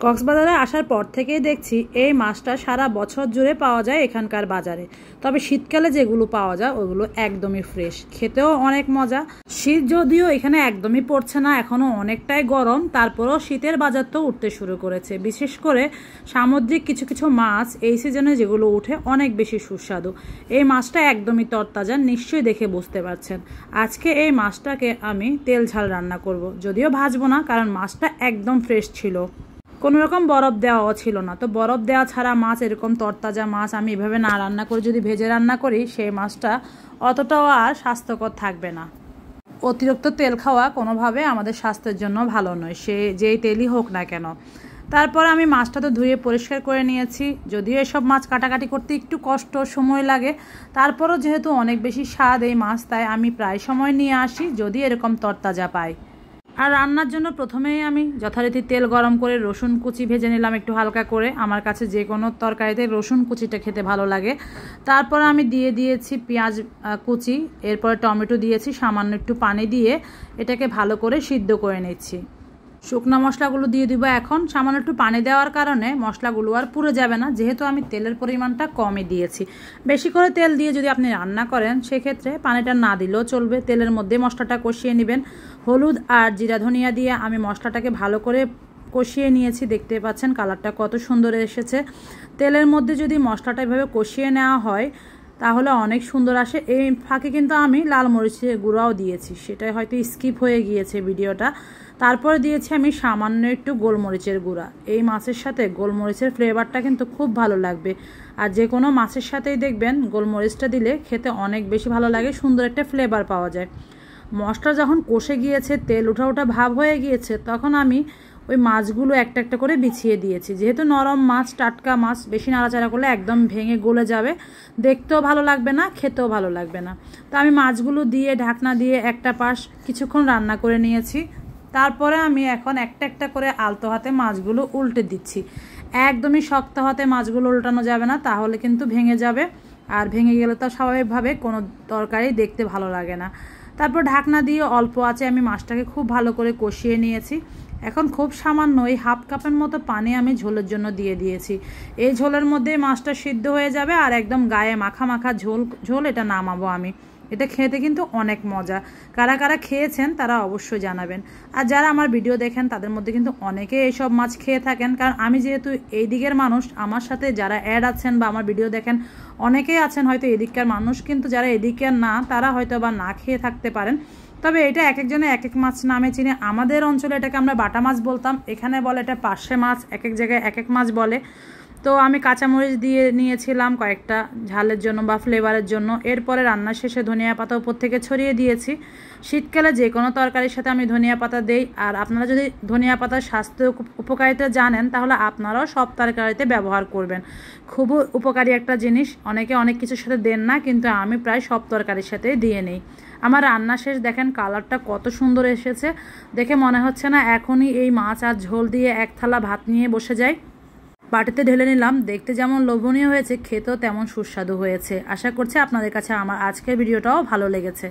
কক্সবাজারে আসার পর থেকেই দেখছি এই মাছটা সারা বছর জুড়ে পাওয়া যায় এখানকার বাজারে। তবে শীতকালে যেগুলো পাওয়া যায় ওগুলো একদমই ফ্রেশ, খেতেও অনেক মজা। শীত যদিও এখানে একদমই পড়ছে না, এখনো অনেকটাই গরম, তারপরেও শীতের বাজার তো উঠতে শুরু করেছে। বিশেষ করে সামুদ্রিক কিছু কিছু মাছ এই সিজনে যেগুলো উঠে অনেক বেশি সুস্বাদু। এই মাছটা একদমই তরতাজা, নিশ্চয়ই দেখে বুঝতে পারছেন। আজকে এই মাছটাকে আমি তেল ঝাল রান্না করব, যদিও ভাজবো না, কারণ মাছটা একদম ফ্রেশ ছিল, কোনো রকম বরফ দেওয়াও ছিল না। তো বরফ দেওয়া ছাড়া মাছ, এরকম তরতাজা মাছ আমি এভাবে না রান্না করে যদি ভেজে রান্না করি, সেই মাছটা অতটাও আর স্বাস্থ্যকর থাকবে না। অতিরিক্ত তেল খাওয়া কোনোভাবে আমাদের স্বাস্থ্যের জন্য ভালো নয়, সে যেই তেলই হোক না কেন। তারপর আমি মাছটা তো ধুয়ে পরিষ্কার করে নিয়েছি। যদিও এসব মাছ কাটাকাটি করতে একটু কষ্ট, সময় লাগে, তারপরও যেহেতু অনেক বেশি স্বাদ এই মাছ, তাই আমি প্রায় সময় নিয়ে আসি যদি এরকম তরতাজা পাই। আর রান্নার জন্য প্রথমেই আমি যথারীতি তেল গরম করে রসুন কুচি ভেজে নিলাম একটু হালকা করে। আমার কাছে যে কোনো তরকারিতে রসুন কুচিটা খেতে ভালো লাগে। তারপর আমি দিয়ে দিয়েছি পেঁয়াজ কুচি, এরপরে টমেটো দিয়েছি, সামান্য একটু পানি দিয়ে এটাকে ভালো করে সিদ্ধ করে নিচ্ছি। শুকনো মশলাগুলো দিয়ে দিব এখন। সামান্য একটু পানি দেওয়ার কারণে মশলাগুলো আর পুড়ে যাবে না, যেহেতু আমি তেলের পরিমাণটা কমই দিয়েছি। বেশি করে তেল দিয়ে যদি আপনি রান্না করেন, সেক্ষেত্রে পানিটা না দিলেও চলবে, তেলের মধ্যে মশলাটা কষিয়ে নেবেন। হলুদ আর জিরা ধনিয়া দিয়ে আমি মশলাটাকে ভালো করে কষিয়ে নিয়েছি। দেখতে পাচ্ছেন কালারটা কত সুন্দর এসেছে। তেলের মধ্যে যদি মশলাটা এভাবে কষিয়ে নেওয়া হয় তাহলে অনেক সুন্দর আসে। এই ফাঁকে কিন্তু আমি লাল মরিচের গুঁড়াও দিয়েছি, সেটাই হয়তো স্কিপ হয়ে গিয়েছে ভিডিওটা। তারপরে দিয়েছি আমি সামান্য একটু গোলমরিচের গুঁড়া। এই মাছের সাথে গোলমরিচের ফ্লেভারটা কিন্তু খুব ভালো লাগবে, আর যে কোনো মাছের সাথেই দেখবেন গোলমরিচটা দিলে খেতে অনেক বেশি ভালো লাগে, সুন্দর একটা ফ্লেভার পাওয়া যায়। মশলা যখন কষে গিয়েছে, তেল উঠা উঠা ভাব হয়ে গিয়েছে, তখন আমি ওই মাছগুলো একটা একটা করে বিছিয়ে দিয়েছি। যেহেতু নরম মাছ, টাটকা মাছ, বেশি নাড়াচাড়া করলে একদম ভেঙে গলে যাবে, দেখতেও ভালো লাগবে না, খেতেও ভালো লাগবে না। তো আমি মাছগুলো দিয়ে ঢাকনা দিয়ে একটা পাশ কিছুক্ষণ রান্না করে নিয়েছি। তারপরে আমি এখন একটা একটা করে আলতো হাতে মাছগুলো উল্টে দিচ্ছি। একদমই শক্ত হাতে মাছগুলো উল্টানো যাবে না, তাহলে কিন্তু ভেঙে যাবে, আর ভেঙে গেলে তো স্বাভাবিকভাবে কোনো তরকারি দেখতে ভালো লাগে না। তারপর ঢাকনা দিয়ে অল্প আঁচে আমি মাছটাকে খুব ভালো করে কষিয়ে নিয়েছি। এখন খুব সামান্য এই হাফ কাপের মতো পানি আমি ঝোলের জন্য দিয়ে দিয়েছি। এই ঝোলের মধ্যে মাছটা সিদ্ধ হয়ে যাবে, আর একদম গায়ে মাখা মাখা ঝোল এটা নামাবো আমি। এটা খেতে কিন্তু অনেক মজা। কারা কারা খেয়েছেন তারা অবশ্যই জানাবেন। আর যারা আমার ভিডিও দেখেন তাদের মধ্যে কিন্তু অনেকে এইসব মাছ খেয়ে থাকেন, কারণ আমি যেহেতু এই দিকের মানুষ, আমার সাথে যারা অ্যাড আছেন বা আমার ভিডিও দেখেন অনেকেই আছেন হয়তো এদিককার মানুষ, কিন্তু যারা এদিকের না তারা হয়তো বা না খেয়ে থাকতে পারেন। তবে এটা এক একজনে এক এক মাছ নামে চিনে। আমাদের অঞ্চলে এটাকে আমরা বাটা মাছ বলতাম, এখানে বলে এটা পার্শে মাছ, এক এক জায়গায় এক এক মাছ বলে। তো আমি কাঁচামরিচ দিয়ে নিয়েছিলাম কয়েকটা ঝালের জন্য বা ফ্লেভারের জন্য। এরপরে রান্না শেষে ধনিয়া পাতা উপর থেকে ছড়িয়ে দিয়েছি। শীতকালে যে কোনো তরকারির সাথে আমি ধনিয়া পাতা দেই, আর আপনারা যদি ধনিয়া পাতার স্বাস্থ্য উপকারিতা জানেন তাহলে আপনারাও সব তরকারিতে ব্যবহার করবেন। খুব উপকারী একটা জিনিস, অনেকে অনেক কিছুর সাথে দেন না, কিন্তু আমি প্রায় সব তরকারির সাথেই দিয়ে নিই। আমার রান্না শেষ, দেখেন কালারটা কত সুন্দর এসেছে। দেখে মনে হচ্ছে না এখনই এই মাছ আর ঝোল দিয়ে এক থালা ভাত নিয়ে বসে যাই। বাটিতে ঢেলে নিলাম। দেখতে যেমন লোভনীয় হয়েছে, খেতেও তেমন সুস্বাদু হয়েছে। আশা করছি আপনাদের কাছে আমার আজকের ভিডিওটাও ভালো লেগেছে।